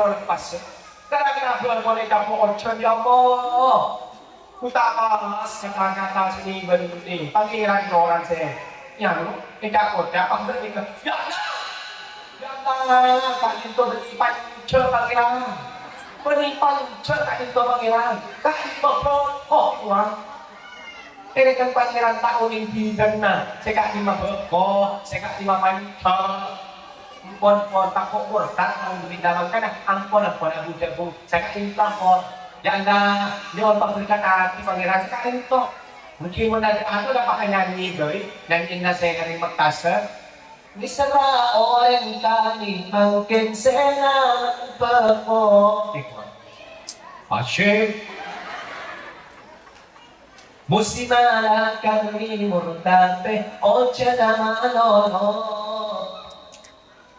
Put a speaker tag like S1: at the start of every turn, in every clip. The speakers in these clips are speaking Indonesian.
S1: lepas. Gara-gara boleh dapur ojon ya Allah. Ku tak balas kata-kata seni benih pangeran orang saya. Yang tidak kodak pemberi ke. Ya Allah, tak itu berlipat ce pangeran. Berlipat ce tak itu pangeran. Tak itu uang. Ini kan pangeran tak uning bidan na. Saya kat 5 beko, saya kat 5 panca. Ampun tak kok tak mau beridaman kan ampun aku jago. Saya kat intah kok. Ya anda dia untuk berkata di pangeran saya kat itu. Mungkin mendadak aku dapat nyanyi doi dan inna saya kering maktasa. Disera orang kami mungkin senang berpo. Asyik. Musimalah kami murtabe ocha namanono.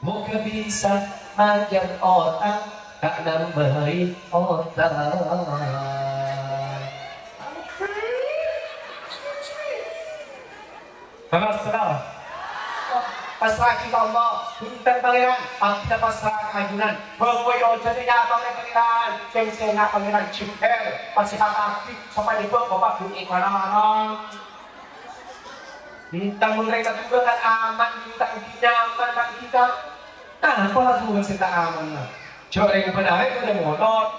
S1: Muka bisa majar otak tak nambahi otak. Tenang. Pasrah kita Allah, punten pangeran, kita pasrah kajunan. Bawa jadi apa pangeran, saya pangeran Jibril, pasti aktif sampai di bawah bapak bunyi mana-mana. Kita mereka juga kan aman, kita nyaman kan kita. Apa lah tuh kita aman lah. Coba yang benar itu ada motor,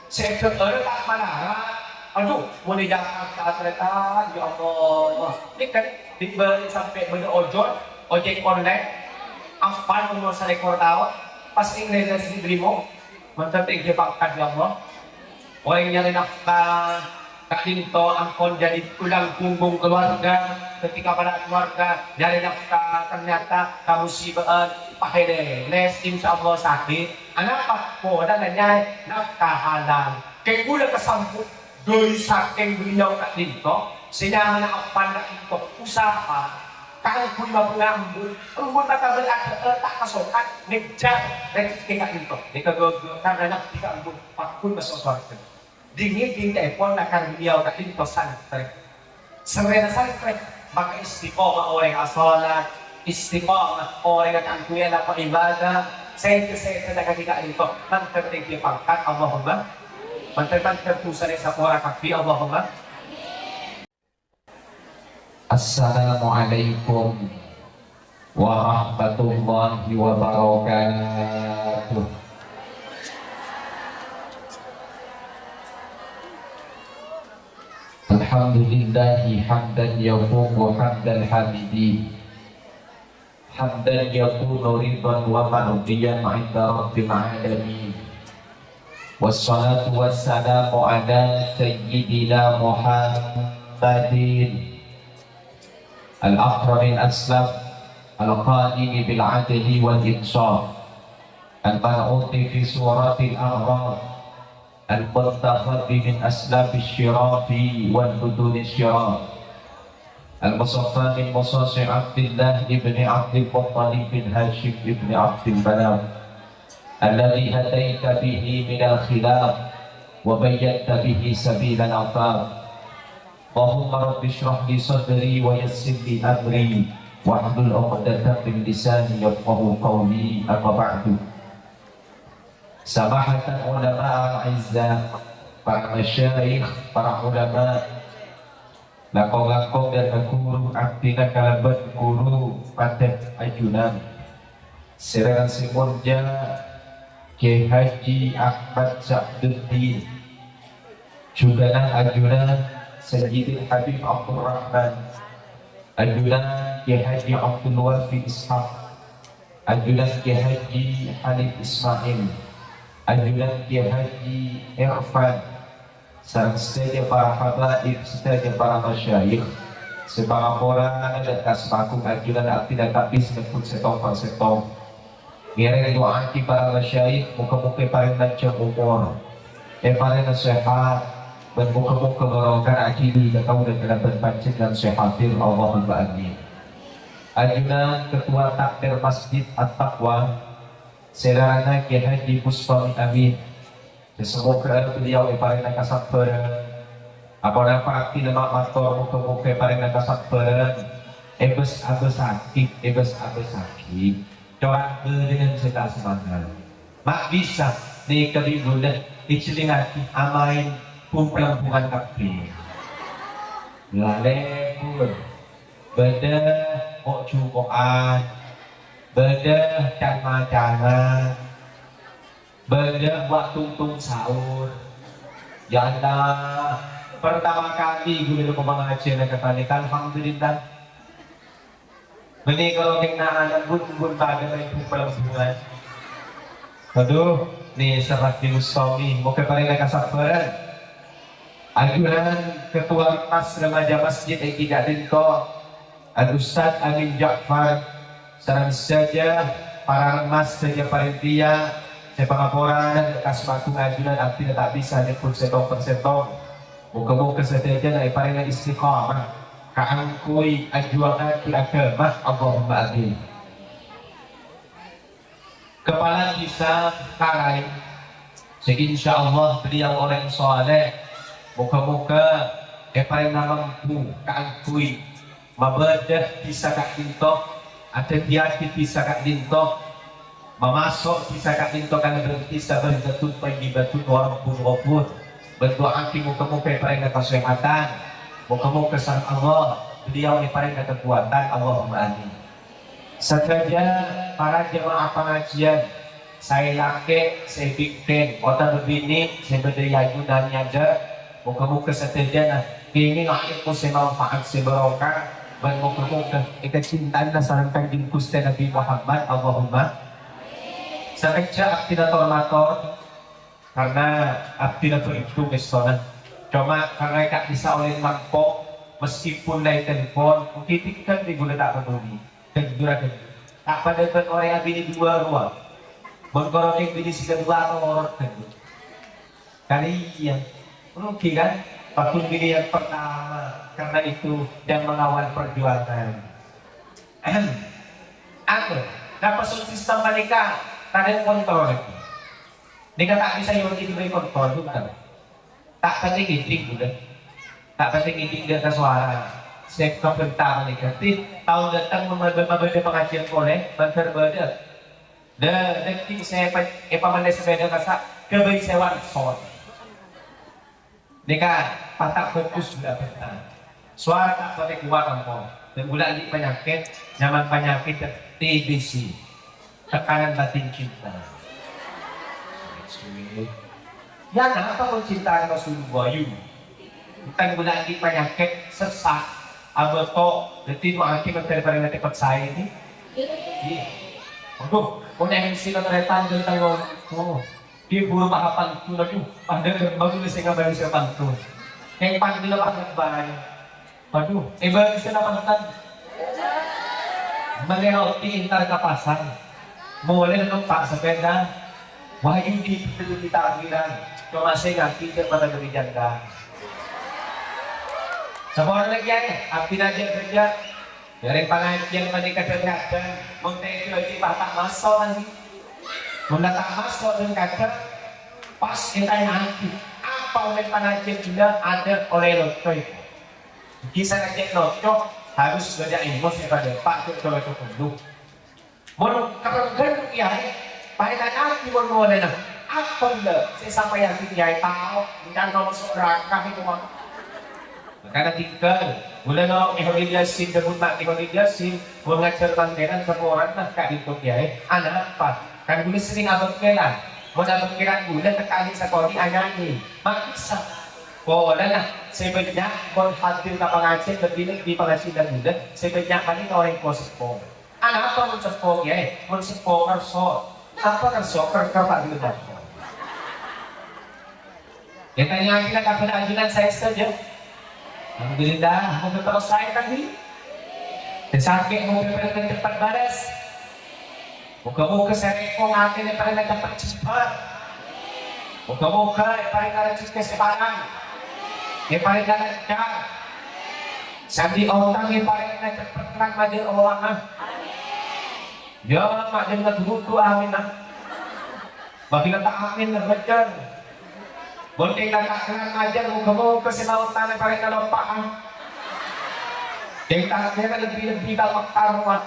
S1: saya tak mana. Aduh, boleh jangan kereta, ya Allah. Ini kan dibeli sampai benda ojek online, apa nomor seekor tahu, pas Inggrisnya sih diberimu, mantap tinggi pangkat ya Allah. Orang yang nafkah, kahinto angkon jadi tulang punggung keluarga, ketika pada keluarga nyari nafkah ternyata kamu sibaan, pakai deh, les insya Allah sakit. Anak aku dan nyai nafkah halal, kayak udah kesambut. Doi saking beliau tak linto, sehingga anak pandang itu usaha, kalau pun mau ngambil, rumput tak berada tak kasokan, ngejar rezeki tak linto, dikegogokan karena tidak ambil, pun masuk surga. Dingin telepon akan beliau tak linto santri, serena santri, maka istiqomah orang asolat, istiqomah orang akan kuya apa ibadah, saya tidak tidak linto, nanti dia pangkat Allahumma. Mantan-mantan tertusan sa orang kaki Allahumma. Assalamualaikum warahmatullahi wabarakatuh. Alhamdulillahi hamdan yafuqu hamdan hamidi. Hamdan yakunu ridwan wa mardiyan 'inda rabbil 'alamin. Wassalatu wassalamu ala sayyidina Muhammadin al-akramil aslam al-qa'imi bil adli wal insaf al-man'uti fi suratil a'raf al-muntakhadhi min aslab syirafi wal budun syiraf al-musaffa min musasi Abdillah ibn Abdil Muttalib bin Hashim ibn Abdil Manaf الذي هديت به من الخلاف وبينت به سبيل العفاف اللهم رب اشرح لي صدري ويسر لي امري واحلل عقدة من لساني يفقهوا قولي اما بعد سماحة علماء الاعزاء para masyayikh, para ulama, lakong-lakong dan guru aktina kalabat guru paten ajunan serangan simurja Kiai Haji Ahmad Sabduddin juga ajunan Sayyidil Habib Abdul Rahman, ajunan Kiai Haji Abdul Wafi Ishaq, ajunan Kiai Haji Halid Ismail, ajunan Kiai Haji Irfan, sarang saja para habaib, saja para masyayikh, sebarang orang dan kasmakum ajunan tidak habis mengikut setong. Biar doa para masyayikh muka-muka paling panjang umur, paling sehat, dan muka-muka barokah akili dan tahu dan kena panjang dan sehatir Allahumma amin. Ajunan Ketua Takmir Masjid At-Taqwa Serana Kiai Haji Bustami Amin. Semoga beliau paling nakasabaran. Apa nampak akti lemak motor muka-muka paling nakasabaran. Ebes sakit. Doa dengan segala semangat. mak bisa ni kabigulan ichilingati amain pumpelampungan kapi lalebur beda kok cukoan beda cama-cama beda waktu tung sahur janda pertama kali gue dulu mengajar dan kebalikan alhamdulillah ini kalau kita anak bun pada itu pelampungan aduh nih serat di suami mau kepaling kesabaran ajuran ketua mas remaja masjid yang tidak dinto Al-Ustaz Amin Ja'far saran saja para remas saja panitia saya pengaporan kasmatu ngajuran artinya tak bisa nyebut setong per setong muka-muka saja na iparing istiqamah kaangkui ajuangan agama Allahumma amin. Kepala desa Karai insya Allah beliau orang soleh muka-muka paling mampu kaangkui mabadah bisa kak dintok ada diakit bisa kak dintok memasuk bisa kak dintok karena berhenti sabar jatuh pagi batu orang pun berdoa di muka-muka paling kesehatan muka-muka sang Allah beliau ini paling kekuatan Allahumma amin. Saja para jemaah pengajian saya laki saya bikin kota berbini saya berdaya gunanya aja muka-muka saja ini aku saya manfaat saya berokah dan muka-muka kecintaan sarankan di Gusti Nabi Muhammad Allahumma saja aktivitas tormator karena aktivitas itu misalnya cuma karena tak bisa oleh mangkok meskipun naik telepon mungkin kan diguna tak peduli dan juga tak pada orang yang bini dua ruang berkorong yang bini si kedua orang kali iya mungkin kan waktu bini yang pertama karena itu dan mengawal perjuangan aku dapat sistem menikah ada kontrol nikah tak bisa yang diberi kontrol bukan tak penting intik udah tak penting intik dia ke suara sektor pertama negatif tahun datang membeda pengajian boleh berbeda dan nanti saya pamanai sepeda kasa kebaik sewa soal nikah patah fokus sudah bertahan suara tak boleh kuat angkau dan bulan di penyakit zaman penyakit TBC tekanan batin cinta ya kenapa kau cinta Rasulullah yuk bukan bulan di penyakit sesak abato detik akhir daripada nanti saya ini aduh kau yang sila teretan tentang oh dia buru mahapan tu lagi ada baru saya ngabarin siapa tu yang panggil banget bayi aduh bagi saya mantan melewati intar kapasan mulai numpak sepeda wahyu di kita akhiran cuma saya ngerti kepada diri janda semua orang lagi ya abdi aja kerja dari pengajian menikah dan montek lagi patah masuk lagi mendatang masuk dan kader pas kita nanti apa oleh pengajian juga ada oleh lokal kisah aja lokal harus belajar emosi pada pak itu kalau itu dulu mau kalau kan ya pada nanti mau mulai apa enggak saya sampai yang dia tahu dan nomor seorang itu karena tinggal mulai no eholidasin debut mak eholidasin mengajar tanggeran semua orang nah kak itu ya anak apa kan gue sering abang kelan mau abang kelan gue tekali sekolah anaknya mak bisa boleh lah sebenarnya kalau hadir ke pengajian lebih di pengajian dan muda sebenarnya kali orang kospo anak apa mau sepo ya mau sepo kerso apa kerso kerja di luar ya tanya kita kapan ajunan saya saja alhamdulillah mau terus saya tadi sakit mau berperan cepat baras muka-muka saya kok ngatin yang paling cepat cepat muka-muka yang paling ada ciknya sepanang yang paling ada cang sandi orang yang paling ada cepat terang majel orang ya mak jangan buku amin bagi kata amin terbejar boleh tak kenal ngajar muka-muka senautan yang paling ada paham yang taknya lebih kalau taruhan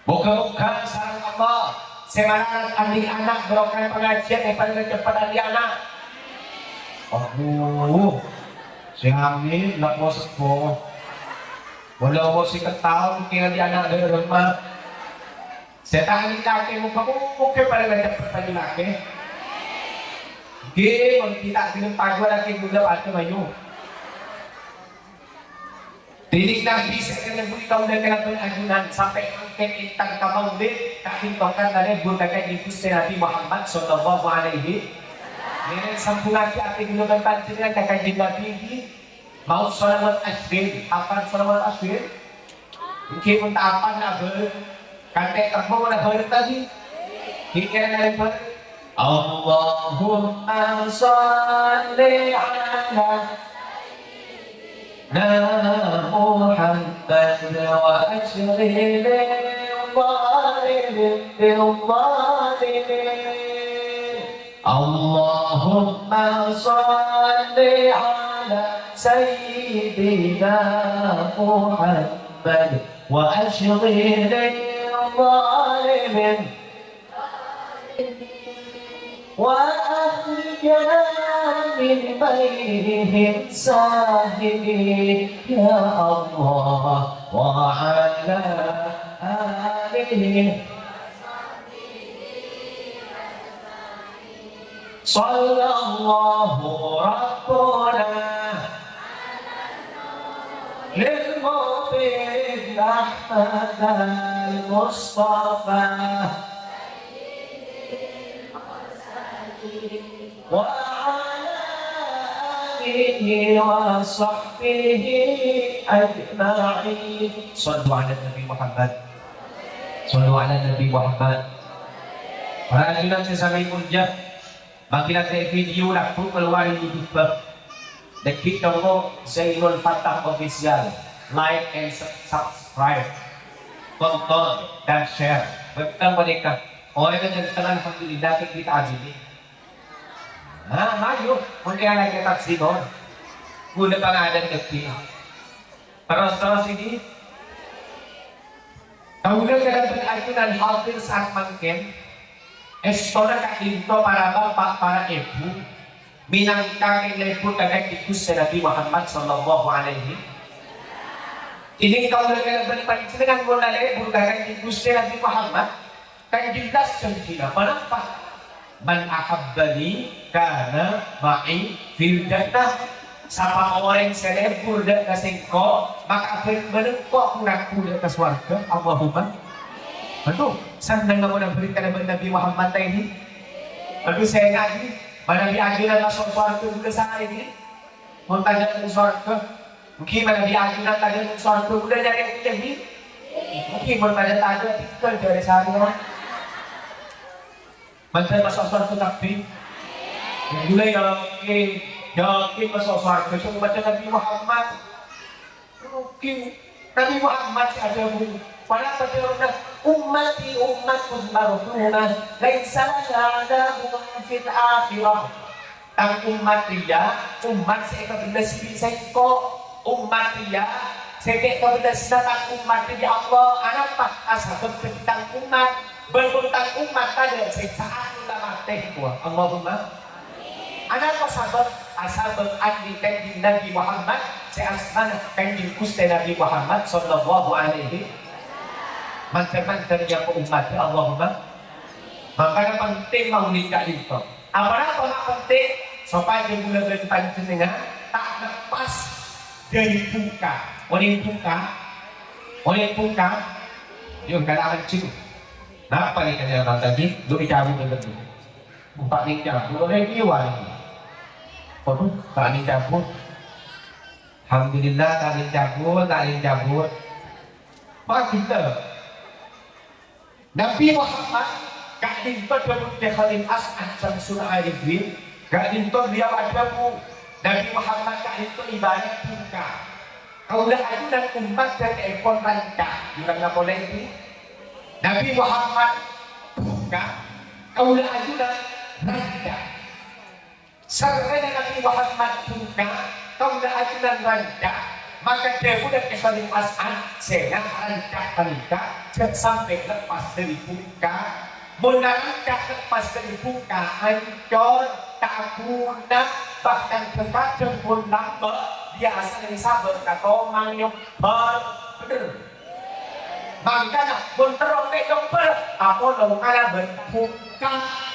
S1: muka-muka sarang Allah Semangat adik anak berokan pengajian pada cepat adik anak. Oh, si Hamid nak mau sekolah. Walau mau si ketau mungkin adik anak dari rumah. Saya tahan kaki muka mungkin pada cepat lagi lagi. Gimana kita tidak tahu lagi gula atau mayu. Didik Nabi sekali beri kau dengan pengajunan sampai angkat intan kamau deh tak hintongkan dari burkakan ibu Nabi Muhammad Sallallahu Alaihi. Dengan sampun lagi api gunakan pancingan kakak Nabi ini mau salawat asbir apa salawat asbir mungkin pun tak apa nak ber kantek terbang nak ber tadi hingga nak ber Allahumma salli ala محمد وأشغل الظالمين بالظالمين اللهم صل على سيدنا محمد وأشغل الظالمين وأخرجنا من بينهم ساهمين يا الله وعلى آله صلى الله ربنا للمبين أحمد المصطفى وعلى آله وصحبه أجمعين صلوا على النبي محمد صلوا على النبي محمد. Para ajudan sesamai punjab bagi nanti video laku keluar di YouTube dan kita mau Zainul Fatah official like and subscribe tonton dan share betul mereka orang yang telah alhamdulillah kita ajili. Ah, mayo, mungkin lagi taksi doon. Gula pangalan kaki. Terus ini. Kaulah dalam berartunan hampir saat mungkin. Estora kakinto para bapak, para ibu. Minangkang ibu kagak tikus Nabi Muhammad Sallallahu Alaihi. Ini kaulah dalam berartunan dengan mulai ibu kagak tikus Nabi Muhammad. Kan jelas sendiri. Kenapa? Man ahabbani kana ma'i fil jannah. Sapa orang selebur dak kasengko maka benengko aku dak ke surga. Allahumma. Aduh, senang kamu nak berita dari Nabi Muhammad ini. Aduh saya ngaji, Nabi ajunan masuk surga juga saya ini. Mau tanya ke surga. Mungkin Nabi ajunan tanya ke surga udah nyari ini. Mungkin mau tanya tinggal dari sana. Mantan masuk surga tapi mulai yakin masuk surga cuma baca Nabi Muhammad mungkin Nabi Muhammad ada pada pada ummati ummatun marhumah laisa lana fil akhirah tang umat dia umat saya kebelas bisa kok umat dia saya kebelas datang umat dia Allah anak pak asal tentang umat bertentang umat ada siksaan ulama teh gua Allahumma anak sahabat asal beradi kanjeng Nabi Muhammad seasman kanjeng Gusti Nabi Muhammad sallallahu alaihi mantan-mantan yang umat Allahumma makanya penting mau nikah itu apa penting supaya bulan panjenengan tak lepas dari buka oleh buka yung kailangan cium. Kenapa nih kalian tadi? Dua cabut begitu. Empat nih cabut, oleh kiwan. Waduh, tak nih cabut. Alhamdulillah tak nih cabut. Pak kita. Nabi Muhammad gak dinto dulu Khalil As'ad Samsul Arifin. Gak dinto dia ada bu. Nabi Muhammad gak dinto ibadah buka. Kaulah ajudan umat dan ekor ranca. Juga nggak boleh ini. Nabi Muhammad buka, kaulah ajudan raja. Sarana Nabi Muhammad buka, kaulah ajudan raja. Maka dia udah kesaling As'ad, sehingga raja sampai lepas dari buka. Mula pas dibuka hancur, tak guna, bahkan terkadang pun nambah biasa dari sabar kata manyuk bener. Makanya pun terong dokter, apa dong kala berbuka,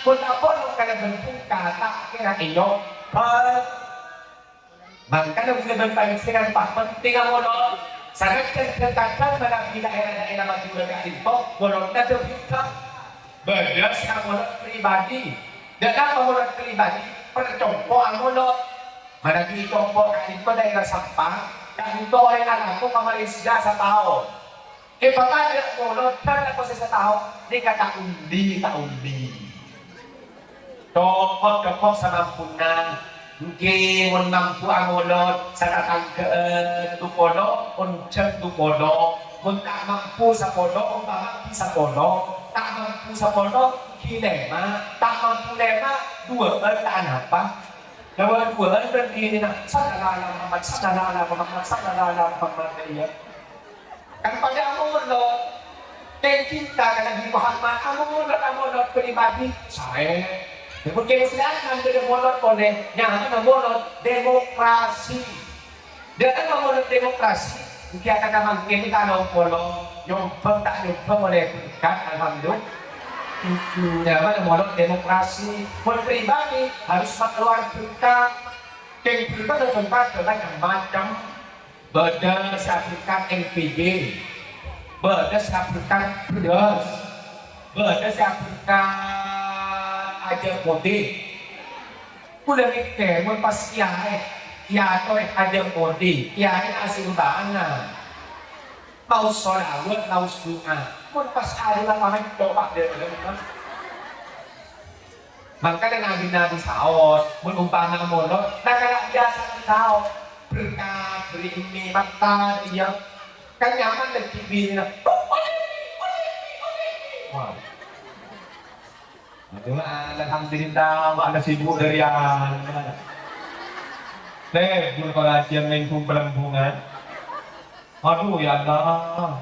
S1: pun apa dong kala berbuka tak kira iyo makanya bisa berpangsiran pak penting ang mono sangat terkadang di daerah-daerah Madura itu mononnya terbuka beda sa monot pribadi dan apa monot pribadi percompo ang monot managi compo kahit pa daerah sampang kahit ito ay anak ko kamarisda sa tao ipatagak monot kan ako sa tao di kataundi tokok sa mampunan mungkin mun mampu angolot sa katanggaan tupono uncen tupono mun tak mampu sa pono mampu sa pono tak mampu sa pono kilema tak mampu lema dua tak apa dua berarti na sadalala ya kan pada angolot dan cinta karena di Muhammad angolot pribadi saya mungkin sedangkan dari monot oleh yang akan monot demokrasi dan monot demokrasi mungkin akan mungkin kita polo nyumbang tak nyumbang oleh kan alhamdulillah ya monot demokrasi monot pribadi harus mengeluarkan kita dan tempat yang macam beda sertifikat LPG beda sertifikat beras beda sertifikat aja kode udah mikir mau pas kiai aja kode kiai asing banget mau sholawat mau sunat mau pas hari lama coba deh maka dengan nabi saos menumpang monot nah kalau biasa tahu berkat beri ini mata dia kan nyaman dan kibirnya wow. Alhamdulillah ada sibuk dari yang mun pengajian main kumpulan aduh ya Allah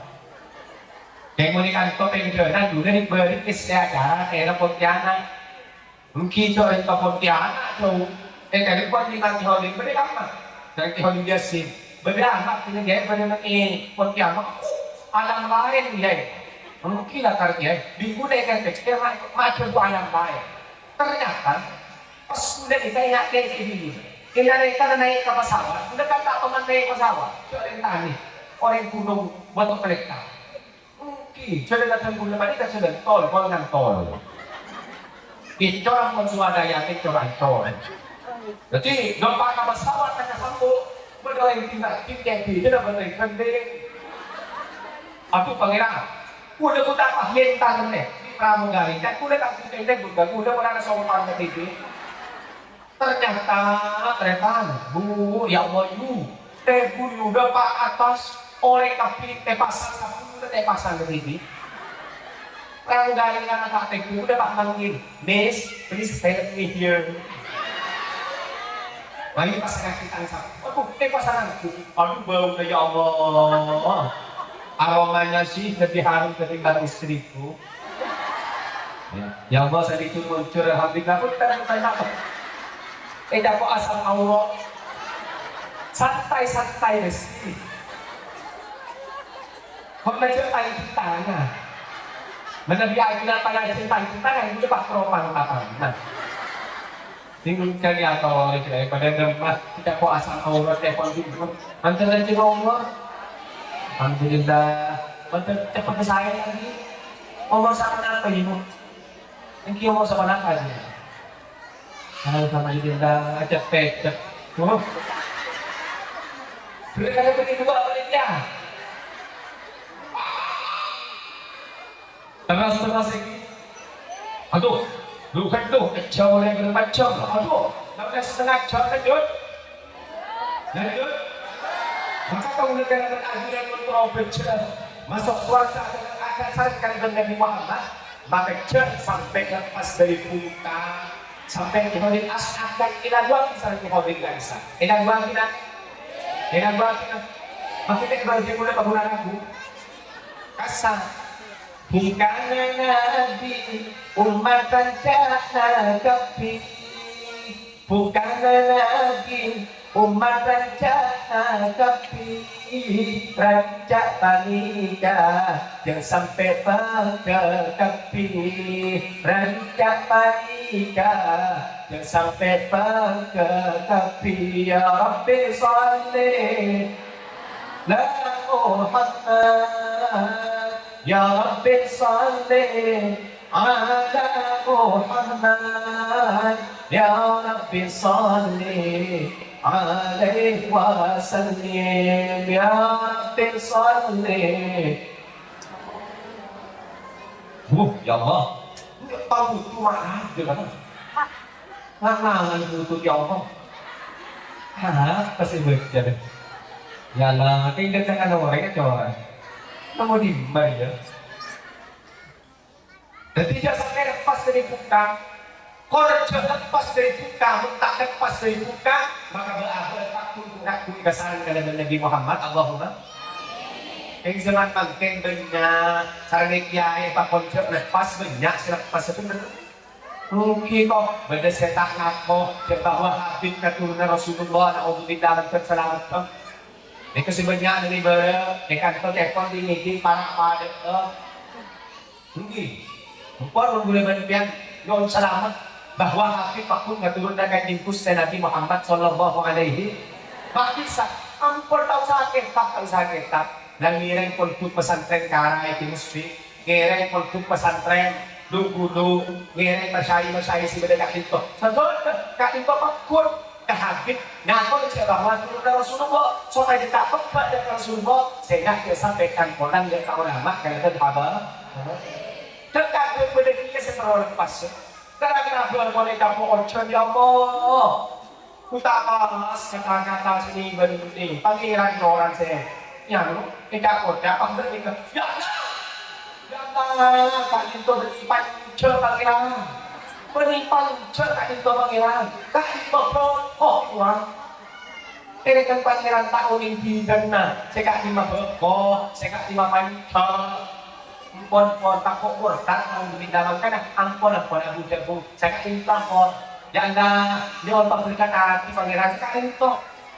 S1: yang mau kantor penjara dulu nih beritis ya cara era Pontianak mungkin coba Pontianak tuh dari Pontianak holding beri apa dari holding dia sih beri anak ini dia pada ini Pontianak alam lain ya mungkin lah karena digunakan tekstil macam itu ayam baik ternyata pas sudah ditanya kayak gini kita naik ke pesawat udah kata teman naik pesawat coba tani orang gunung buat mereka mungkin sudah datang gunung tadi kan sudah tol dengan tol itu orang swadaya itu orang tol jadi dompak ke pesawat hanya sambung berdua yang tinggal itu udah berdua aku pangeran udah ku tak hentan nih di pramugari dan udah tak hentan udah pernah sopan ke TV ternyata bu ya Allah bu udah pak atas oleh tapi pasang udah pasang ke TV pramugari kan tak udah pak manggil miss please help me here lagi pasangan kita sama aduh pasanganku aduh bau ya Allah aromanya sih lebih harum ketimbang istriku ya Allah saya dicur-cur alhamdulillah pun tak apa tidak kok asal Allah santai sih kok mencintai kita menebiakin apa yang cintai kita yang itu pak propang nah tinggal cari atau pada demam tidak kok asal Allah telepon itu antara Allah alhamdulillah, betul cepat saya lagi. Umur sama apa ini? Ini umur sama apa sih? Alhamdulillah, cepet. Oh, sudah kali kedua baliknya. Terus lagi. Aduh, bukan tuh jauh lagi macam. Aduh, namanya setengah jam lanjut. Maka kau negara ajudan menterobet masuk suara akan saringkan dengan Nabi Muhammad maka sampai lepas dari buka sampai dihodin as'ad dan inaguang misalnya dihodin gansa inaguang kita maksudnya bagi mulai bangunan aku kasar bukan nabi umatan jana kapi, bukan nabi umatan jana kapi, raja panika yang sampai ke kapi, raja panika yang sampai ke kapi. Ya Rabbi salli la Muhammad, ya Rabbi salli ala Muhammad, ya Rabbi salli alaihi wasallim, ya Rabbi salli. Ya Allah, tahu itu mana dia kan? Ngangan itu ya Allah. Hah, kasih baca deh. Ya lah, kayaknya kan ada orangnya coy. Kamu di mana ya? Dan tidak sampai lepas dari buka. Kalau lepas dari buka, tak lepas dari buka, maka berarti aku mengaku kebesaran kepada Nabi Muhammad. Allahumma. Yang zaman mangkeng banyak, sarana kiai pak konco lepas banyak, selepas itu benar. Mungkin kok benda setak ngapo, bahwa Habib keturunan Rasulullah, naudzubillah dan terselamat. Ini sebenarnya dari bawah, ini kantor telepon di meeting para pada mungkin, lupa boleh berpian, non selamat bahwa Habib pun keturunan dari Nabi Muhammad Sallallahu Alaihi Wasallam. Ampun tahu sakit, tak tahu sakit, tak. Dan ngiring pondok pesantren Karai di Musri, ngiring pondok pesantren Dugudu, ngiring masyai si beda itu. Sebab kak itu pakun kehabib, ngaku bahwa turunlah Rasulullah, soalnya ditapuk pada Rasulullah, sehingga dia sampaikan koran dan ulama karena itu apa? Terkait pada dia seperti pas. Karena bulan boleh dapur ocon ya Allah. Utamas kata-kata sini begini, pangeran orang saya. Ya lu, tidak kodak, apa ini? Ya nah, kak itu berlipat pangeran. Penipan cerita itu pangeran, kak itu uang. Ini kan pangeran tahun ini dana, saya lima beko, saya lima panca. Ampun, takut urut, mau dipindahan kan? Ampun, aku jago, saya impor. Jangan dia untuk berikan hati pangeran saya itu.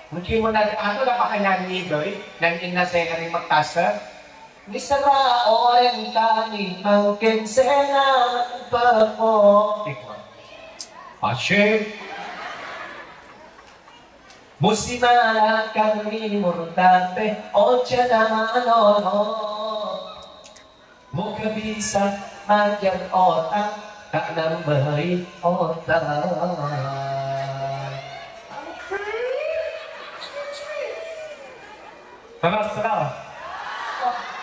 S1: Mungkin mendadak aku dapat nyanyi doi, nyanyi saya dari Makassar. Disera orang kami mungkin senang berpo. Asyik musiman kami murtabe ojana manono. Moga bisa majar otak tak nambahi otak. Terus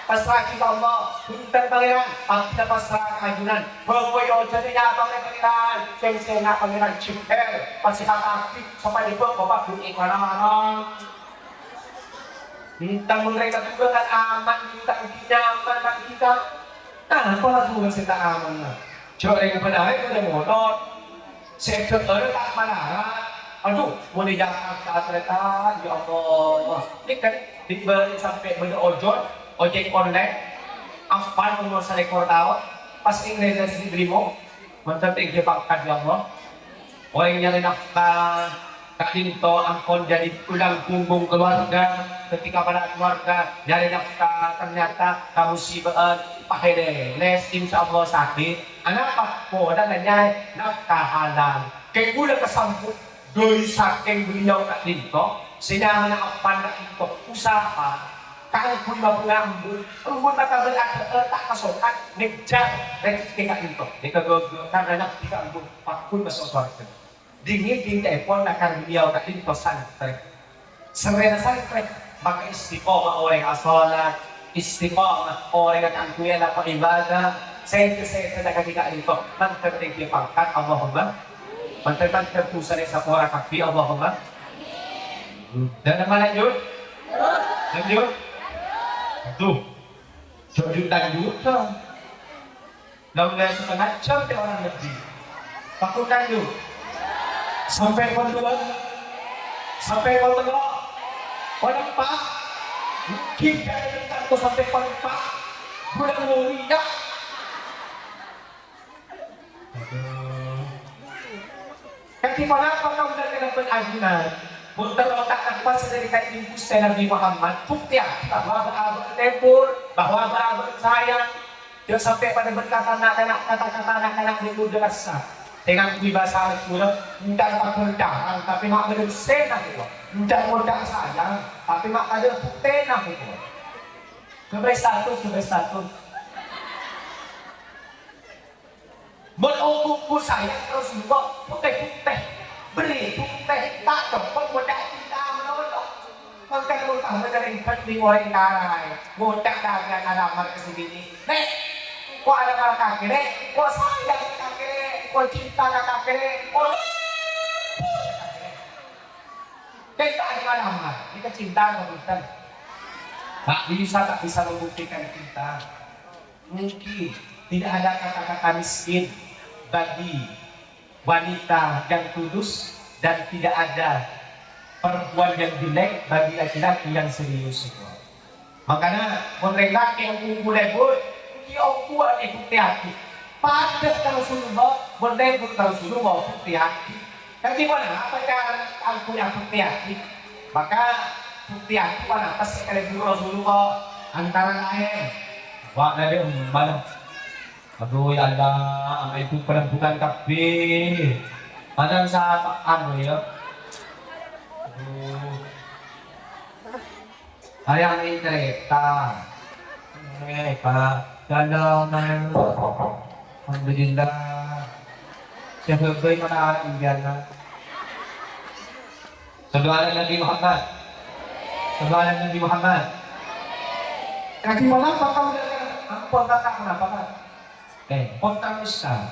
S1: pasrah kita Allah, punten pangeran, ang kita pasrah kajunan, bawa jadi nyata pangeran, seng-senga pangeran cimper, pasihat aktif, sampai di bawah bapak bunyi mana-mana. Bintang mereka juga kan aman, bintang nyaman kan kita. Nah, apa lah tuh kita aman lah. Coba yang benar itu udah ngotot, sektor tak mana. Aduh, mau di Jakarta kereta, ya Allah. Ini kan dibeli sampai benda ojek online, afan umur seekor tahun, pas Inggris di Brimo, mantap tinggi pakat ya Allah. Orang yang nyari nafkah, Kak Dinto, angkon jadi tulang punggung keluarga, ketika pada keluarga nyari nafkah, ternyata kamu sibaan, pakai deh, les insya Allah sakit. Anak apa? Oh, dan nyari nafkah halal. Kayak udah kesambut, dari saking beliau Kak Dinto, sehingga anak Kak Dinto usaha. Kalau pun mau ngambul, rumput mata berada tak kasokan, ngejar rezeki Kak Dinto. Jika karena nak tidak ambul, pakun masuk surga. Dingin telepon akan beliau Kak Dinto santri. Serena santri, maka istiqomah orang yang sholat, istiqomah orang yang akan kuya dapat ibadah. Saya tidak Kak Dinto, mantap tinggi pangkat, Allahumma. Mantap terpusan sa orang kaki, Allahumma. Dan nama lanjut? Lanjut? Tuh, jutaan juta. Dalam setengah jam dia orang lebih. Pakukan dulu. Sampai kontrol, sampai kontrol. Orang pak, mungkin dari tentang sampai pak, bulan mulia Aduh. Kasi panapakaw na ka ng pag-agunan, punta na otak pas dari kay Ibu Nabi Muhammad, buktiya, bahwa berabad tempur, bahwa berabad sayang, dia sampai pada berkata nak kata-kata anak-anak di Udasa. Dengan bahasa Arab, tidak berkendang, tapi mak ada senang itu, tidak mudah sayang, tapi mak ada buktenang itu. Kebai status. Menunggu sayang terus juga putih beri putih tak dapat mudah kita menolong. Maka terutama dari pendiwai karai, mudah dengan alamat kesini. Nek, kok ada kakak nek, kok sayang kakak, kok cinta kakak, kok kita ada alamat, kita cinta bukan. Tak bisa membuktikan cinta. Mungkin tidak ada kata-kata miskin bagi wanita yang tulus dan tidak ada perempuan yang jelek bagi laki-laki yang serius itu. Makanya mereka yang mulai buat yang kuat ikuti hati. Pada kalau suruh boleh kalau suruh mau ikuti hati. Tapi mana apa yang aku yang ikuti hati? Maka ikuti hati mana pas sekali dulu antara lain. Wah dari mana? Aduh ya Allah, itu bukan kafe. Padahal sa ano ya. Aduh. Ayang intereta. Pak, dalam alhamdulillah. Siapa bayi mana Indiana? Saudara Nabi Muhammad. Kaki mana apa kenapa kan? Pontang Islam.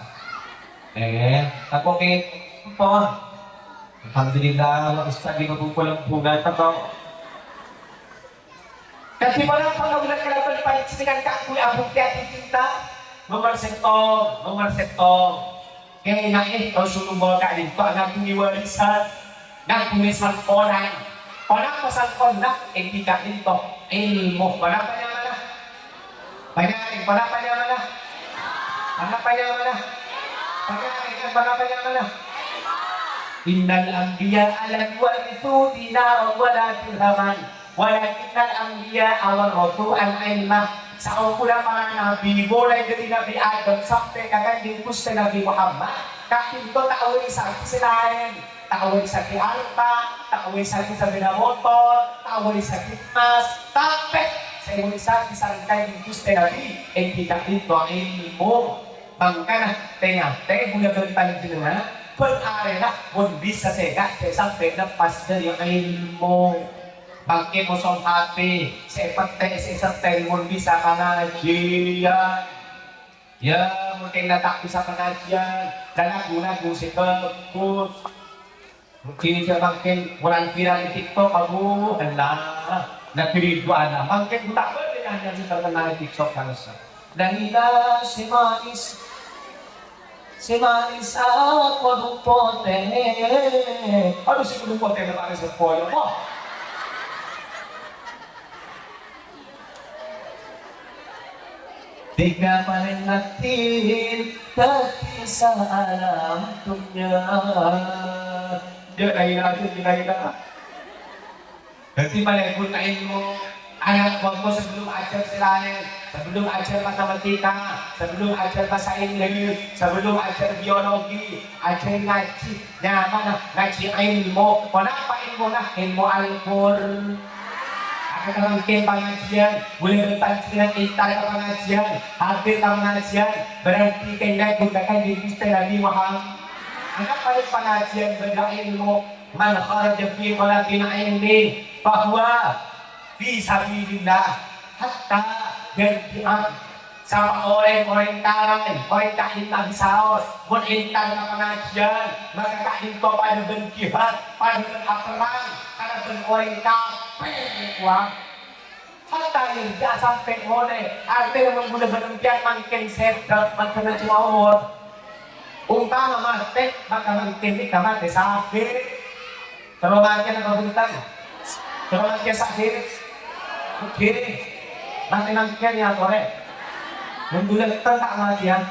S1: Ako po. Alhamdulillah, Ustaz di magpupulang bunga tato. Kasi wala pang nagulat ka na pagpahitsinikan ka ako'y abog kaya cinta. Mamarsetong. Kaya nga ito, sunumol ka dito, ang puniwalisan, ng pumisalponan. Walang pasalpon na, hindi ka dito. Ilmo, walang panyaman na. Walang panyaman na. Innal anbiya alam warithu dinaran wala dirhaman walakinnal anbiya awarathu al-ilma. Sa pula para nabi mulai dari Nabi Adam sampai kakak Gusti Nabi Muhammad kakinto taoy sa selain taoy sa harta, taoy sa motor, taoy sa mas, tapet sa imunisan disangkay ng Gusti Nabi kita dito ang ilmu. Mangka tenga mula bertanya dengan pag-ari na bisa sega sampai na pas dari ilmu bangke mo som happy sepat mun bisa pengajian ya mungkin tak bisa pengajian dan aku si bagus mungkin siya bangke walang viral di TikTok aku hendak nagpiriduan na bangke tak pwede na si terkenal di TikTok kansa Dalila si manis ako pote. Ano si pote na para sa pollo mo? Di ka pa rin natin dati sa alam tunya. Diyan na. Dati malay mo anak mo sebelum ajar selain, sebelum ajar matematika, sebelum ajar bahasa Inggris, sebelum ajar biologi, ajar ngaji, mana ngaji ilmu, kenapa ilmu ilmu Al-Qur'an. Akan mungkin pengajian, boleh berpancinan itar ke pengajian, hadir ke pengajian, berarti kena gunakan di Gusti Nabi Muhammad. Anak pada pengajian berilmu, man kharaja fi qalbin ilmi, bahwa fisabilillah hatta gantian sama orang tarai, orang kahim tak saos, pun intan na pengajian, maka kahim to pada berjihad, pada berperang, karena orang kafir wah. Hatta yang tidak sampai oleh, artinya menggunakan berhentian makin sedap, makin cemawur. Umpama mati, maka makin kita mati sakit. Kalau makin apa bintang? Kalau makin sakit, oke. Nanti ya korek. Membulan tak matian.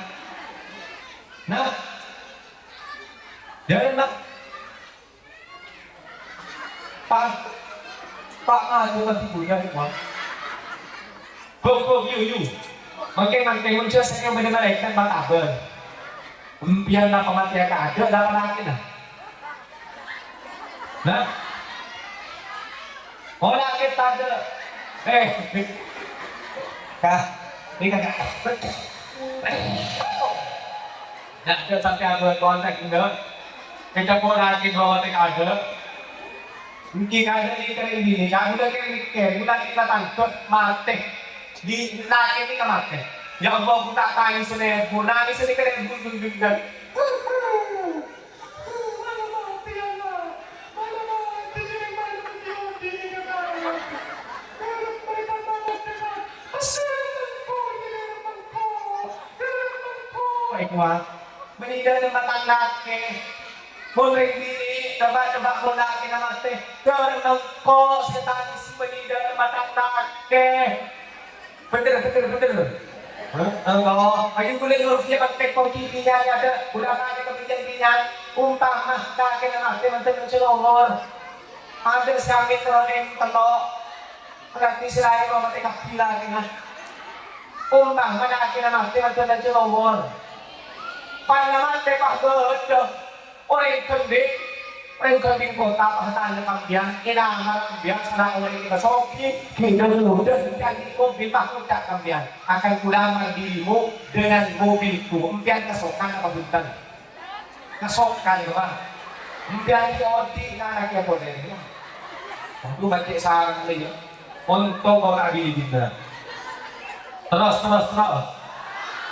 S1: Nah, jangan nak pak ngadu kan tibunya di bawah. Bông yu. Makin muncul saya benar-benar ikan bataber. Biar nak pematian ada dalam lagi nah. Nah, orang kita ada. Kah, ini kan. Nak ada sampai ada kontak ini. Kita boleh lagi bawa tek ada. Mungkin ada di kering ini. Yang udah kering, udah kita tangkap mati. Di laki ini kan mati. Ya Allah, kita tanya senebu, nangis ini kering bun. Baiklah, meninggal di matang laki. Boleh diri, coba boleh laki nama teh. Karena kau setan isi meninggal di matang laki. Betul. Kalau ayo boleh urusnya pakai TV-nya ada, udah ada kebijakannya. Umpama laki nama teh mantan mencelor. Ada sekali terang telok. Berarti selain kalau mereka bilang dengan umpama laki nama teh mantan mencelor. Pandangan tekak bedo orang kending kota pahatanya kambiang inangan kambiang sana orang kita soki kita mudah jadi mobil makhluk tak kambiang akan pulang dirimu dengan mobilku empian kesokan apa bukan kesokan itu kan empian diodi anaknya boleh aku baca sarang ini untuk kau tak bila terus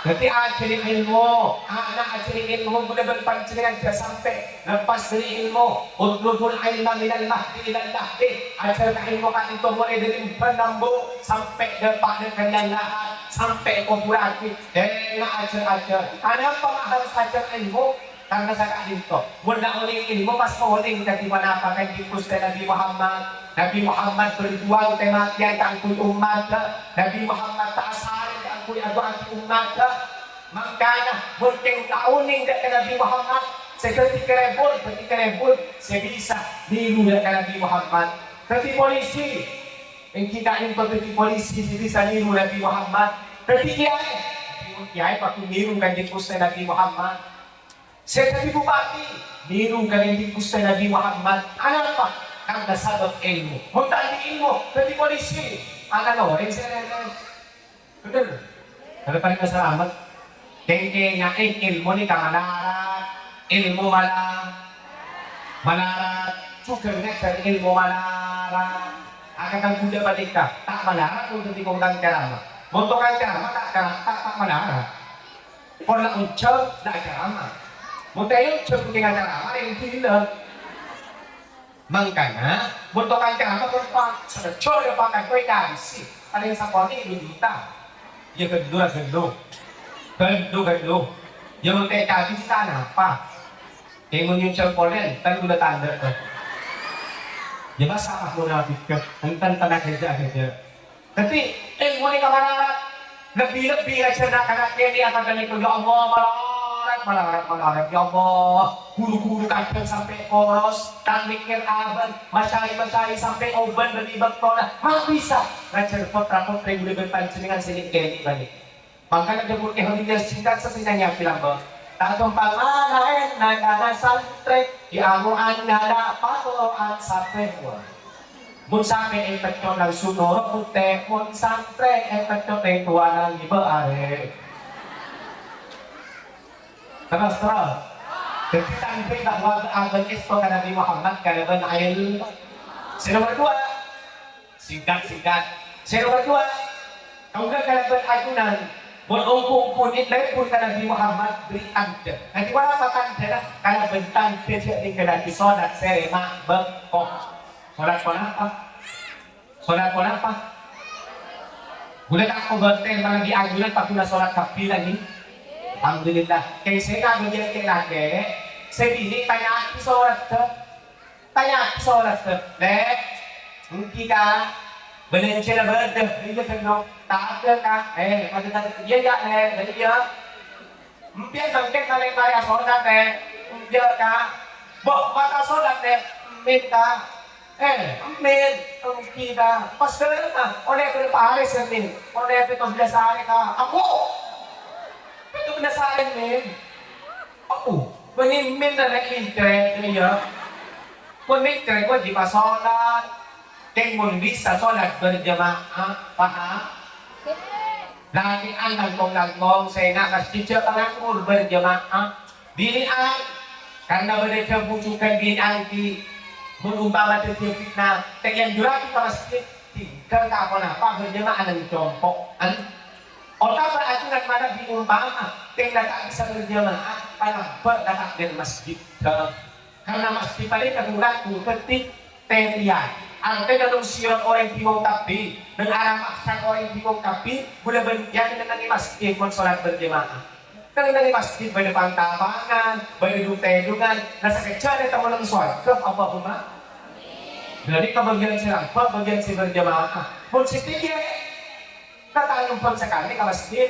S1: nanti ajarin ilmu, anak ajarin ilmu, benar-benar pancingan dia sampai lepas dari ilmu. Utlubul ilma minal mahdi ilal lahdi. Ajarkan ilmu kan itu mulai dari penambu sampai depan dengan lahat sampai kumpulan. Dan ajar. Kenapa harus ajar ilmu? Karena saya itu. Bunda oleh ilmu pas oleh dari mana apa kan dipusat Nabi Muhammad. Nabi Muhammad berjuang tematian tangkul umat. Nabi Muhammad tak asal yang anti umat makanya mungkin kauning dekat Nabi Muhammad ketika rebul saya bisa niru dekat Nabi Muhammad tapi polisi yang kita impor dari polisi bisa niru Nabi Muhammad tapi kiai waktu niru kan di pusat Nabi Muhammad saya jadi bupati niru kan di pusat Nabi Muhammad kenapa? Karena sabab ilmu muntah di ilmu tapi polisi akan orang saya betul. Kalau paling selamat, kayaknya ilmu ni kamanarat, ilmu manarat, juga dari ilmu manarat. Akan kuda balikah, tak manarat untuk dikongkan kerama. Montokan kerama tak manarat. Pola ucap tak kerama. Montokan ucap dengan kerama yang tidak. Makanya, montokan kerama berpak, secoy pakai kue kasih. Ada yang sakoni diminta. Ya kedua gendong yang kayak kaki kita apa yang menyuncul polen kan udah tanda ya masa aku udah pikir tentang tanah kerja tapi ilmu ini kemana lebih cerdak anak ini akan dari ya Allah malarat ya Allah guru-guru kadang sampai koros tak mikir abad masyari sampai oban berlibat kolah bisa ngajar rapot reguler pancingan sini kini balik makanya dia pun dia singkat sesingkatnya bilang bahwa tak tumpang mana enak santri di amuan nada patoan sampai mun sampai efektor ng sunod putih mun santri efektor ng tuwa ng iba are terus ketika kita bahwa agen itu karena Nabi Muhammad karena benail nomor 2 singkat nomor 2 kau gak karena benajunan mengumpul itu pun karena Nabi Muhammad beri tanda nanti wala apa tanda karena bentang dia tinggal di solat serema bengkok solat apa boleh tak aku benteng malah dianjuran tapi na solat kapi lagi alhamdulillah kayak saya nggak menjadi lagi saya ini tanya solat deh mungkin kan benar cina berdah ini kan tak ada kan pada tadi dia nggak dari dia Mungkin mungkin kalian bayar solat deh, dia ka, bawa mata solat deh, minta, min, kita, pas na, oleh ko pare sa min, oleh ko biasa ka, ako, ito biasa min, ako, min na nag-intre niya, kung mintre ko di pa solat, tingmon bisa solat berjamaah, paham? Lagi ang nagmong saya nak kasih pengakur berjamaah bilian karena mereka butuhkan bilian di berumpama tertiup fitnah dengan jurang kita masjid tinggal tak apa berjamaah dan jongkok otak beraturan mana diumpama tinggal tak bisa berjamaah karena berdatang dari masjid karena masjid paling kekurang ketik teriak Ante dalam siyon orang bingung tapi dengan arah maksan orang bingung tapi boleh berjalan dengan masjid pun sholat berjemaah. Dengan masjid berdepan tapangan, berduduk tedungan, nasa kecil ada teman sholat. Kep apa puma? Jadi kebagian silang, kebagian si berjemaah. Pun si tiga, kata numpang sekali ke masjid.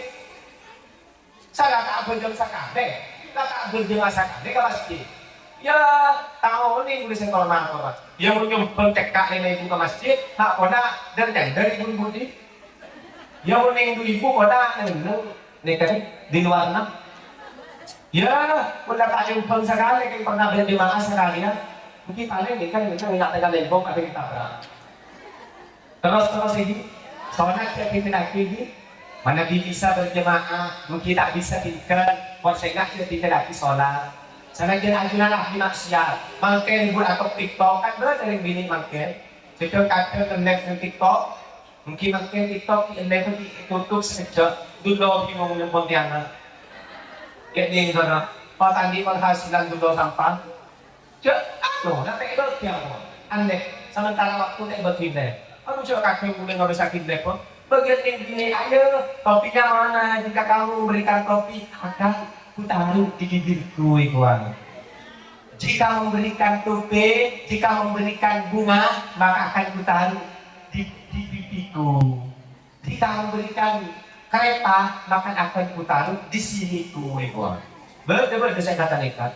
S1: Saya tak berjemaah sekali, tak berjemaah sekali ke masjid. Ya, tahu ni boleh saya normal. Yang menyumbang cekak ini ibu ke masjid, tak pada dari ibu ni. Yang menyumbang ibu pada ni kan di luar nak. Ya, pada tak nyumbang sekali kan pernah berjemaah sekali ya. Mungkin paling ni kan kita ingat dengan lembong apa kita berang. Terus ini, soalnya kita lagi mana bisa berjemaah, mungkin tak bisa tinggal, buat saya ingat kita lagi sholat. Sana ajunan ahli maksiat mangke buat atau TikTok kan berada dari bini mangke sedang kata kenek ng TikTok mungkin mangke TikTok ilevel ditutup saja dulu bingung ng Pontianak jadi sana patandi penghasilan dulu sampah ano nateibot niya mo ande samantala waktu naibot hindi ano siya kakang uling orang sakit lepo bagian ini ayo topinya mana jika kamu memberikan topi akan taruh di bibirku ikuan. Jika memberikan topi, jika memberikan bunga, maka akan kutaruh di pipiku. Jika memberikan kereta, maka akan kutaruh di siniku ikuan. Betul saya kata nekat.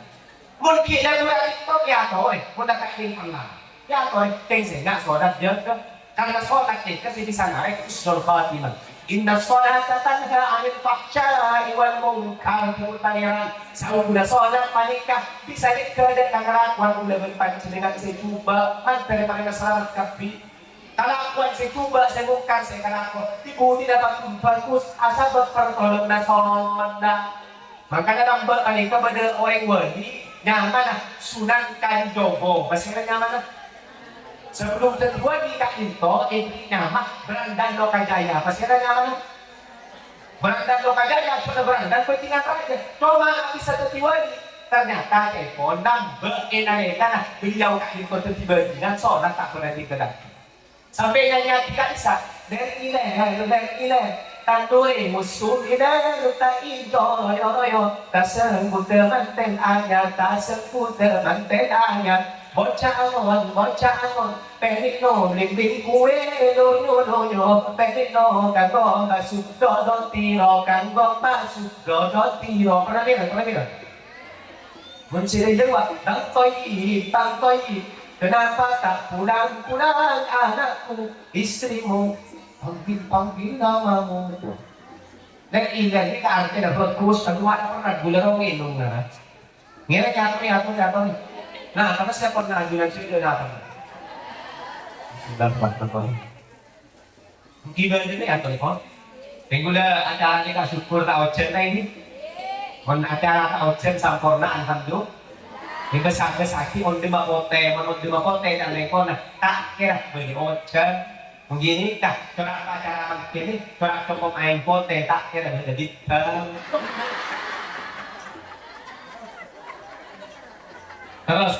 S1: Mungkin yang itu ya toh, mudah tak Allah. Ya toh, tensi nggak sholat je. Karena sholat itu sih bisa naik usul khatimah. Inna sholata tanha 'anil fahsya'i wal munkar pangeran sauna sholat panikah bisa dikedak kangarakuan ulah berpancing dengan saya coba antara pangeran selamat kapi kalakuan saya coba saya munkar saya kalakuan tibu tidak bagus asa berpertolong na sholat makanya tambah panikah pada orang wali nyaman sunan kanjogo masih nyaman sebelum kedua di Kakinto, nama Berandan Lokajaya. Pasti ada nama Berandan Lokajaya, sudah Berandan pentingan aja. Coba bisa tertiwali. Ternyata telepon number enaleta beliau Kakinto tertiba dengan sholat tak pernah dikedak. Sampai nanya tidak bisa. Dari ilah. Tantoy musuh ina luta ido yo tasengkut manten anya tasengkut manten anya bocah angon perino limbing kue no perino kanggo masuk do tiro kanggo masuk do tiro pernah lihat mencari lewat tangkoi kenapa tak pulang anakmu istrimu panggil namamu dan ilan ini arti dah bagus kedua pernah gula kau minum nah ngira jatuh nah karena saya pernah ajunan sudah datang gimana ini atau ini tenggula acara kita syukur tak ojen ini acara tak ojen sampurna alhamdulillah ini besar-besar on dima pote dan lekon tak kira beli ojen begini tak cara pacaran begini cara pemain pote tak kira jadi terus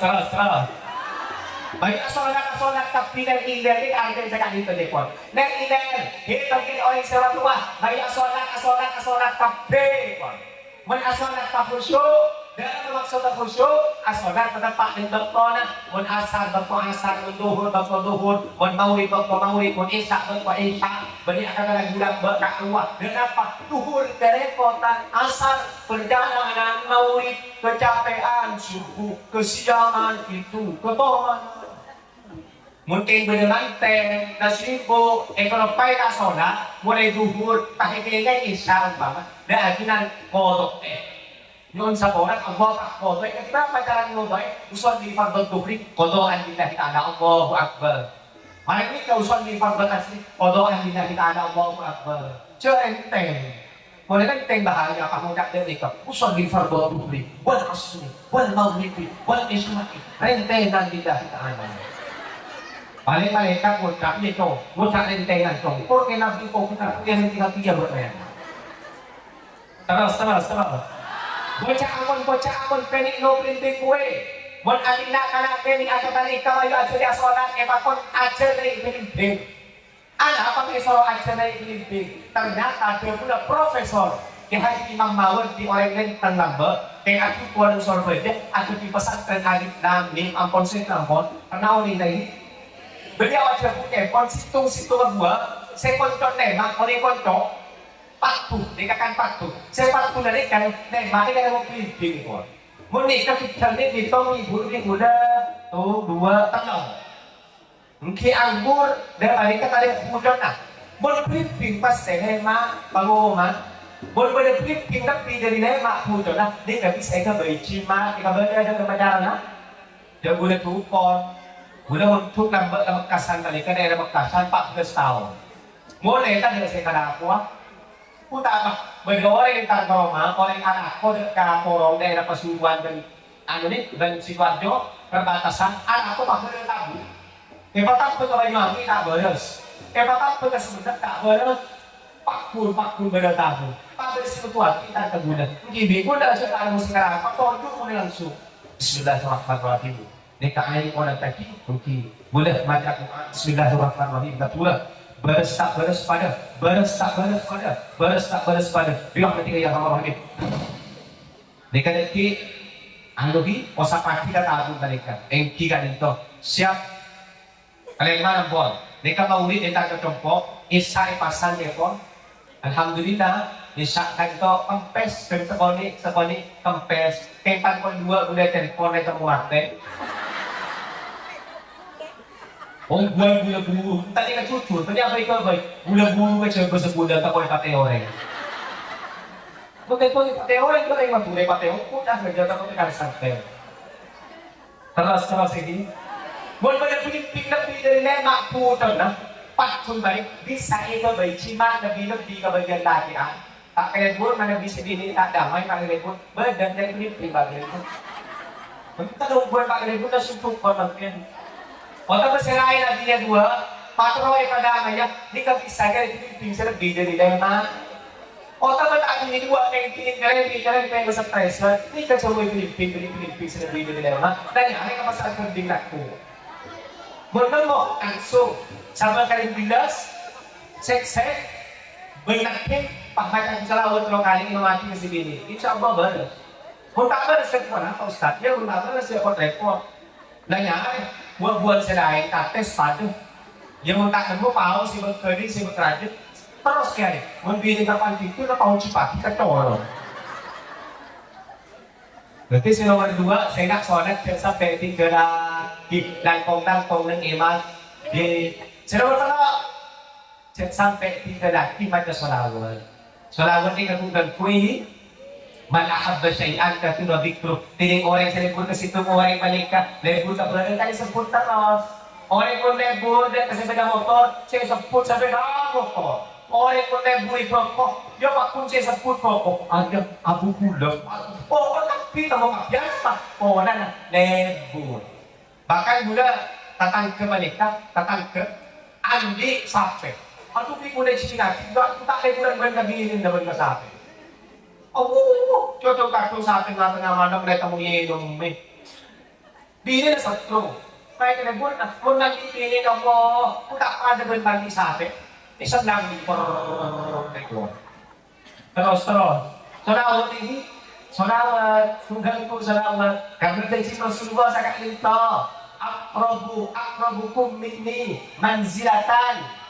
S1: baik sholat tapi dan iler ini ada sekali telepon dan iler kita bikin orang sewa tua baik sholat tapi men sholat tak khusyuk dalam maksud ang khusyuk, asonan tatapak ng doktor na, mun asar, bakto asar, mun duhur, bakto duhur, mun mauri, bakto mauri, mun isa, bakto isa, bali akan lang gulang berkakluwa. Kenapa? Duhur kerepotan, asar, perjalanan, mauri, kecapean, suhu, kesiangan itu, ketoman. Mungkin beneran teh, nasibo, kalau pay asona, mulai duhur, tahikingay isa, banget. Dan akhirnya kodok teh. Noon sa borat, ang botak kodo, kenapa jalan mo ba? Usuan di fardot duhri, kodoan din na kita na, Allahu Akbar. Malamig ka usuan di fardot asli, kodoan din na kita na, Allahu Akbar. Diyo enteng. Mula enteng bahaya ka muna din ikaw, usuan di fardot duhri, wal asli, wal maghribi, wal ismaki, enteng na din na kita na. Paling-paling ka ngucap nito, ngucap entengan ko. Porque nabi ko kita yang tiga-tiga bermain. Terus. Bocah amon penik no printing kue. Mon alina kana penik atau tani kalau aja dia sholat, epakon aja dari printing. Anak apa solo aja dari printing. Ternyata dia punya profesor. Yang hari Imam Mawar di orang lain tengah yang aku kuat usul beda, aku di pesantren hari Nabi ampun sih ampun. Karena orang ini beliau aja punya situng kedua, saya konco nembak, orang konco patu, dikatakan patu. Saya patu dari kan nembak ini mau pilih kok. Menikah kita ini ditong ibu muda tuh 2 tahun. Mungkin anggur dari kita tadi muda nah. Mau pilih pas saya mak pengumuman. Mau pilih tapi dari nembak muda nah. Dia nggak bisa kita bercima, kita berada dalam perjalanan. Dia boleh tupon. Mula untuk nambah Mekasan kali kan daerah Mekasan 14 tahun. Mulai kan dari saya aku puta apa? Bagi orang yang tak Roma, orang anak aku dekat Porong daerah Pasuruan dan dan Sidoarjo perbatasan anak aku tak boleh tabu. Kepatak ke Banyuwangi tak beres. Kepatak ke Semendak tak beres. Pakul beres tabu. Pak beres ketua kita kemudian. Jadi pun dah sudah musik sekarang. Pak tonton mulai langsung. Bismillahirrahmanirrahim. Neka air orang tadi, mungkin boleh baca Quran. Bismillahirrahmanirrahim. Betul. Beres tak beres pada. Bilang ketika yang Allah ini. Neka nanti, anggogi, osapati kata aku mereka. Engki kan itu siap. Kalian mana pun? Neka maulid entah kecompo, isai pasal dia pun. Alhamdulillah. Isa kan to kempes dan sekoni kempes tempat pun 2 udah telepon itu muarte. Gula bulu tadi kan cucu tadi apa itu baik gula bulu ke coba sebulan tak boleh pakai orang. Bukan pun pakai orang itu yang boleh pakai orang udah kerja tak boleh kan santai. Terus ini. Buat pada pindah dari nemak putar nah. Pak pun baik bisa itu baik cima lebih ke bagian laki tak kalian pun mana bisa dini tak damai kalian pun badan dari pribadi itu. Kita dong buat kalian pun dah suntuk konten. Waktu berserahin nantinya 2, patroli pada namanya, ini kan bisa kan itu bisa lebih dari lema. Waktu kan ini 2 yang kalian pengen stres kan, ini kan semua pilih bisa lebih dari lema. Dan yang ada masalah penting aku. Menurut mo langsung sama kalian bilas, sek benarkan pakai salawat lo kali ini mati ke sini. Insya Allah beres. Kalau tak beres ke mana Pak Ustaz? Ya belum beres ya kok repot. Nanya buat selain kates padu. Yang mau tak nemu pau si berkeri si berkerajut terus kayak membini kapan itu lo pau cepat kita colong. Berarti si nomor 2 saya nak sholat sampai 3 lagi langkong nang iman di si nomor 3 sampai 3 lagi baca sholawat. Sholawat ini kagugan kuih man ahabba syai'an kathura dhikruh. Tining orang sa lebur kasi itong orang malika lebur ka brother tayo sa punta ros. Orang pun lebur dan kasi sa motor siya sa put sa motor. Orang pun lebur ito ko yo pakun siya sa put ko ada abu kulog. Tapi tamo kapyan pa na lebur. Bahkan mula tatang ke malika tatang ke andi sape. Ano di ko na isinati? Tak leburan ba nabinin naman masabi? Cocok kakto sa ating mga manang na itong iinom may. Bili na sa tro. Kaya kinagbuan na, kung nagpipili ka mo, kung takpa na ba bandi sa atin, isang lang, terus. So na ako tingin, Salawat, sugengku salawat. Karena janji Rasulullah sangat linto. Akrabukum minni manzilatan.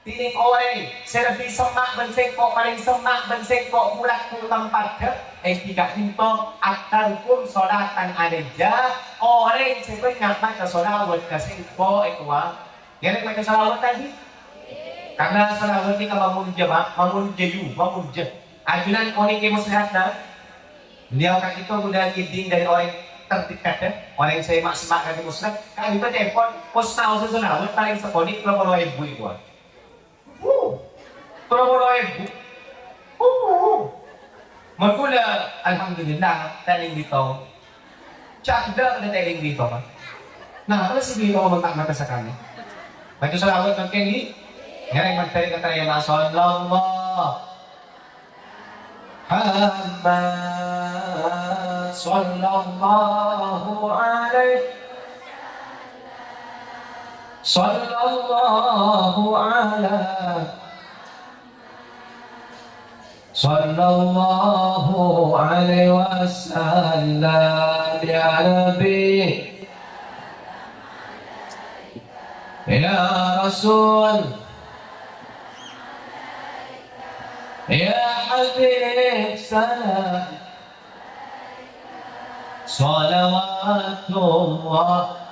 S1: Tining orang, lebih semak bensengkok paling semak bensengkok mulat ku tempat ke. Tidak linto akarukum sholatan aneja. Orang sebenarnya baca salawat ke sengkok itu Kira baca salawat tadi? Karena salawat ini mamunja. Ajunan orang yang muslihat na. Beliau kan itu udah giding dari orang terdekat ya. Orang yang saya maksimal dari muslim. Kan itu telepon, pos tahu salawat paling sekonik kalau ibu itu. Kalau ibu. Magula, alhamdulillah, taling dito. Tsaka na taling dito ka. Nah, si dito ko magtakmata sa kanya. Baca salawat ng kengi. Ngayon magtari ka tayo na sallallahu Muhammad sallallahu alaihi sallallahu alaihi wasallam ya Nabi ya Rasul ya Habib salam salawatullah.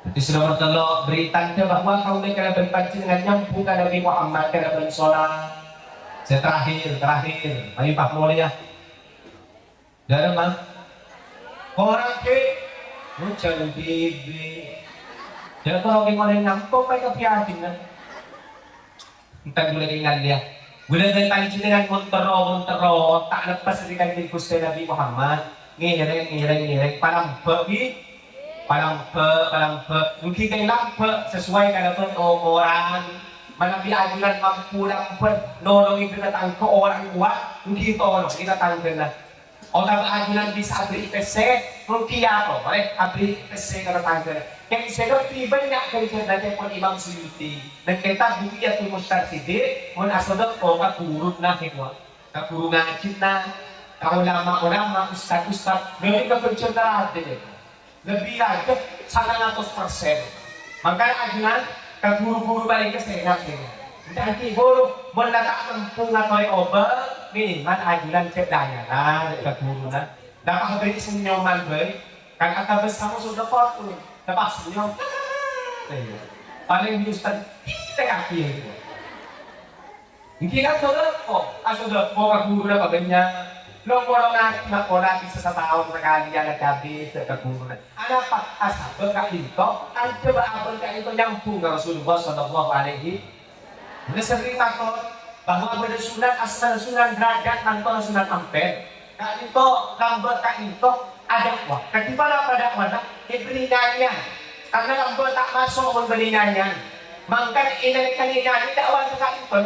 S1: Jadi sudah bertelok berita bahwa kaum mereka berpancing dengan nyambung ke Nabi Muhammad ke dalam sholat. Saya terakhir, ayo Pak Mulia. Dari mana? Orang ke muncul bibi. Jadi kalau orang nyampuk mereka piatin kan. Entah boleh ingat dia. Boleh dari pancing dengan montero, tak lepas dari kain Gusti Nabi Muhammad. Ngireng, palang mungkin kayak lampe sesuai dengan orang mana biajulan mampu nolongin kita tangko orang kuat mungkin tolong kita tanggal orang biajulan bisa beri PC mungkin apa boleh beri PC kita tanggal yang saya banyak dari cerita pun Imam Suyuti dan kita bukti atau mustarsidir mun asodok kau kurut nah hikmah kuru ngajin nah kau ulama ustad dari kepencendaraan lebih lagi 100%. Makanya ajunan ke guru-guru balik ke sehat ini. Nanti guru meletak lempung atau obat, nih mana ajunan cedanya lah ke guru lah. Dapat beri senyuman beri, kan kata bersama sudah foto, dapat senyum. Paling ustad kita kaki itu. Mungkin kan sudah bawa guru lah bagiannya. Lo kalau nak bisa setahun sekali yang habis kekurangan. Ada apa? Asal berkah itu, coba berkah itu nyambung ke Rasulullah Shallallahu Alaihi. Udah sering takut bahwa ada sunat asal sunat derajat nanti sunat ampel. Kak itu lambat kak itu ada wah. Ketika pada mana diberikannya karena lambat tak masuk memberikannya. Maka ini kalian dakwah kak itu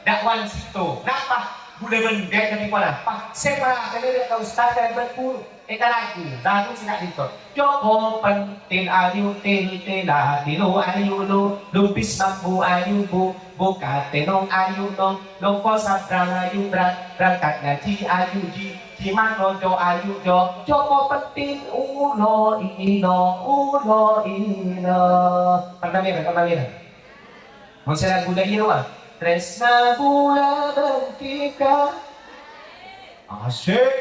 S1: dakwah situ. Kenapa? Boleh mendet dari mana? Pak, saya pernah kali kau ustaz dan berpuluh. Lagu, lalu singkat itu. Joko pentil ayu tela dilu ayu lupis mampu ayu buka tenong ayu lompo sabra ayu berangkat ngaji ayu ji manojo ayu Joko pentil ulo ino. Pernah lihat? Mau saya lagu dari luar. Tresna bula bertika asyik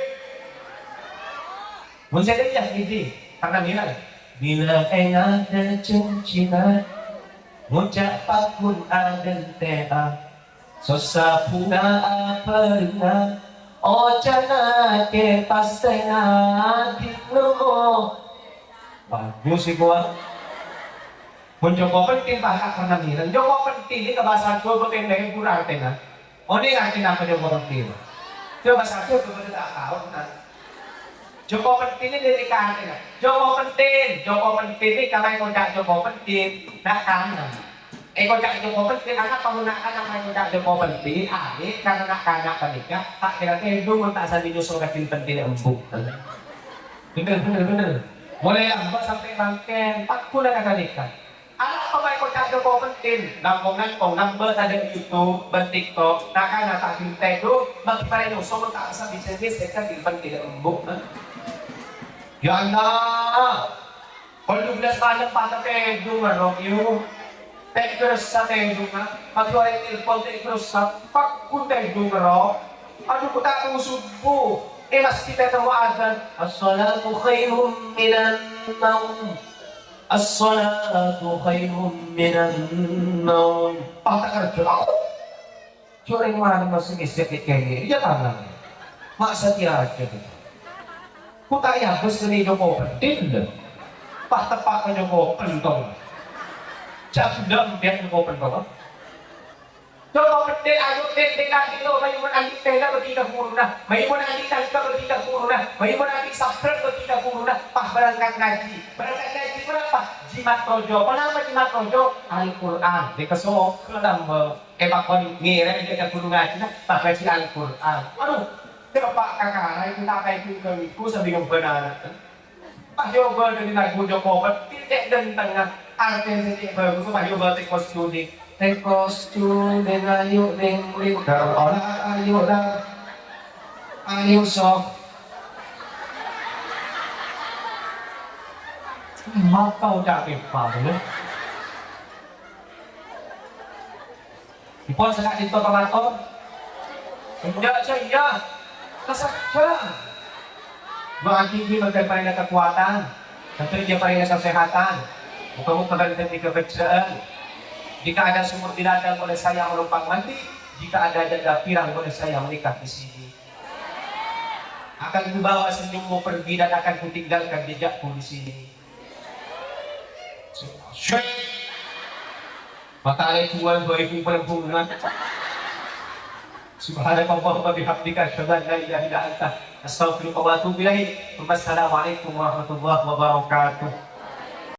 S1: Mungkin saya lihat ini karena bila enggak ada cincina ngucap pakun aden tea sosa punga aperinga ojana ke pastena dikno bagus sih gua Joko penting bahkan karena miran. Joko penting ini kebahasan gue penting dari kurang tena. Oh ini ngerti apa Joko penting? Coba satu gue tidak tahu kan. Joko penting ini dari kata. Joko penting ini kalau kau Joko penting, nak kan? Kau Joko penting anak penggunaan nama kau Joko penting. Adik karena nak kanak penikah tak kira-kira itu tak sadar nyusul kakin penting empuk. Bener. Mulai lambat sampai bangken, tak pula kakak nikah. Anak pemain kocak itu kau penting. Nampungan kau number ada di YouTube, TikTok, nak tak pintai tu, bagi para yang semua tak asal bisa sekan di penting embuk. Ya Allah, kalau 12 malam patah kedu marok you, terus sa kedu na, patuloy telepon terus sa pakun kedu marok, aduh kita usubu, mas kita tawagan, as-salatu khairum minan naum. As-salatu khairum minan naum. Patah kerja aku. Cuma yang mana masih sedikit kayak gini, dia tangan. Maksa tiada aja. Ku tak ya bos ini joko penting. Patah pakai joko pentong. Cak dam biar joko pentong. Joko penting ayo penting nanti lo, mayu nanti tenda bertiga kuruna, mayu nanti tangka bertiga kuruna, mayu nanti subscribe bertiga kuruna. Pas berangkat ngaji berapa? Jimat tojo. Kenapa jimat tojo? Al-Quran. Di keso kelam ebakon ngira di dekat gunung ngaji nah pakai si Al-Quran. Aduh, pak kakak itu tak kayak itu sambil benar. Pak Yoga dari lagu Joko tidak dan tengah artis ini bagus Pak Yoga tekos studi ayo deng orang ayo sok. Kau tak apa ya? Ipon sangat dito palaton. Tidak saya, kesaksian. Berarti dia magkaparin ng kekuatan. Tentu dia parin ng kesehatan. Bukan pagalitan di kebencian. Jika ada sumur di ladang boleh saya menumpang mandi. Jika ada janda pirang boleh saya menikah di sini. Akan kubawa senyummu pergi dan akan kutinggalkan jejakku di sini. Syekh Matahari Tuhan beribu perempuan Subhanallah wa bihamdika asyhadu an la ilaha illa anta astaghfiruka wa atubu ilaik. Wassalamualaikum warahmatullahi wabarakatuh.